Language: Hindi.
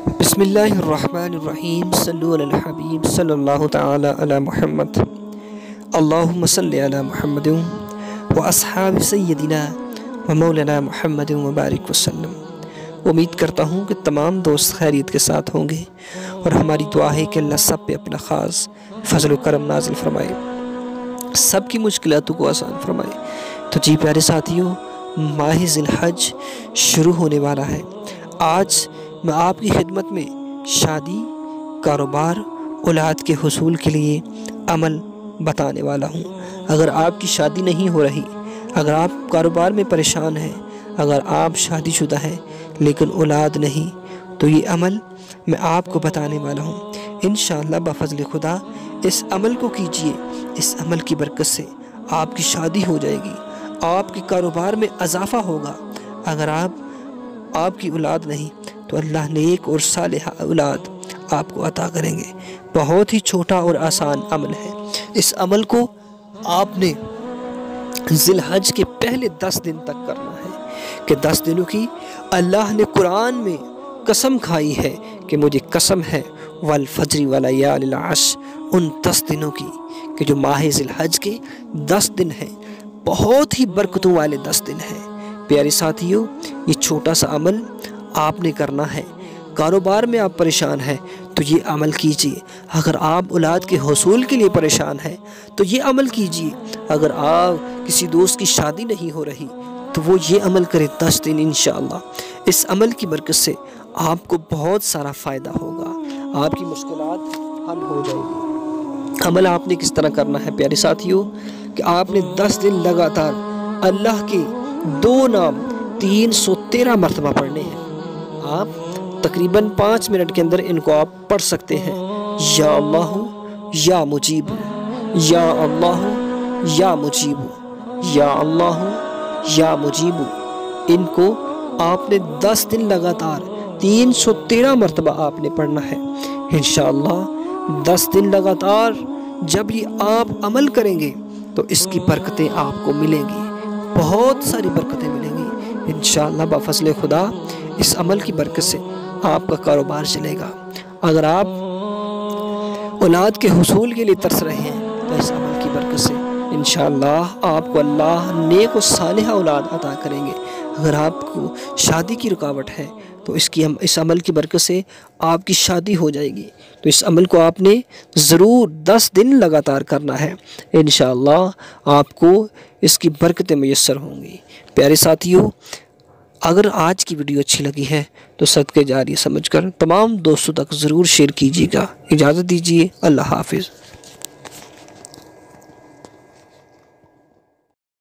बिस्मिल्लाहिर्रहमानिर्रहीम सल्लु अलल हबीब सल्लल्लाहु तआला अला मुहम्मद अल्लाहुम्मा सल्लि अला मुहम्मद व अस्हाबि सय्यदिना व मौलाना मुहम्मद व बारिक वसल्लम। उम्मीद करता हूँ कि तमाम दोस्त खैरियत के साथ होंगे और हमारी दुआ है कि अल्लाह सब पे अपना ख़ास फजल व करम नाज़िल फरमाए, सबकी मुश्किलातों को आसान फरमाए। तो जी प्यारे साथियों, माह ज़िलहज शुरू होने वाला है। आज मैं आपकी खिदमत में शादी, कारोबार, औलाद के हुसूल के लिए अमल बताने वाला हूँ। अगर आपकी शादी नहीं हो रही, अगर आप कारोबार में परेशान हैं, अगर आप शादीशुदा हैं लेकिन औलाद नहीं, तो ये अमल मैं आपको बताने वाला हूँ। इंशाअल्लाह बफ़ज़्ल खुदा इस अमल को कीजिए। इस अमल की बरकत से आपकी शादी हो जाएगी, आपके कारोबार में इजाफ़ा होगा। अगर आपकी औलाद नहीं तो अल्लाह नेक और सालिहा औलाद आपको अता करेंगे। बहुत ही छोटा और आसान अमल है। इस अमल को आपने ज़िलहज के पहले 10 दिन तक करना है कि 10 दिनों की अल्लाह ने कुरान में कसम खाई है कि मुझे कसम है वल फज्र व लयालिल अश्र, उन 10 दिनों की कि जो माह ज़िलहज के 10 दिन हैं, बहुत ही बरकतों वाले 10 दिन हैं। प्यारे साथियों, ये छोटा सा अमल आपने करना है। कारोबार में आप परेशान हैं तो ये अमल कीजिए। अगर आप औलाद के हुसूल के लिए परेशान हैं तो ये अमल कीजिए। अगर आप किसी दोस्त की शादी नहीं हो रही तो वो ये अमल करे 10 दिन। इंशाअल्लाह इस अमल की बरकत से आपको बहुत सारा फ़ायदा होगा, आपकी मुश्किलात हल हो जाएगी। अमल आपने किस तरह करना है प्यारे साथियों, कि आपने 10 दिन लगातार अल्लाह के 2 नाम 313 मरतबा पढ़ने हैं। आप तकरीबन 5 मिनट के अंदर इनको आप पढ़ सकते हैं। या अल्लाह या मुजीब, या अल्लाह या मुजीब, या अल्लाह या मुजीब। इनको आपने 10 दिन लगातार 313 मरतबा आपने पढ़ना है। इंशाअल्लाह 10 दिन लगातार जब ये आप अमल करेंगे तो इसकी बरकतें आपको मिलेंगी, बहुत सारी बरकतें मिलेंगी इंशाअल्लाह बफ़ज़्ल खुदा। इस अमल की बरकत से आपका कारोबार चलेगा। अगर आप औलाद के हुसूल के लिए तरस रहे हैं तो इस अमल की बरकत से इंशाअल्लाह आपको अल्लाह नेक और सालिहा औलाद अता करेंगे। अगर आपको शादी की रुकावट है तो इस अमल की बरकत से आपकी शादी हो जाएगी। तो इस अमल को आपने ज़रूर 10 दिन लगातार करना है। इंशाअल्लाह आपको इसकी बरकतें मुयस्सर होंगी। प्यारे साथियों, अगर आज की वीडियो अच्छी लगी है तो सदके जारिया समझकर तमाम दोस्तों तक ज़रूर शेयर कीजिएगा। इजाज़त दीजिए, अल्लाह हाफ़िज़।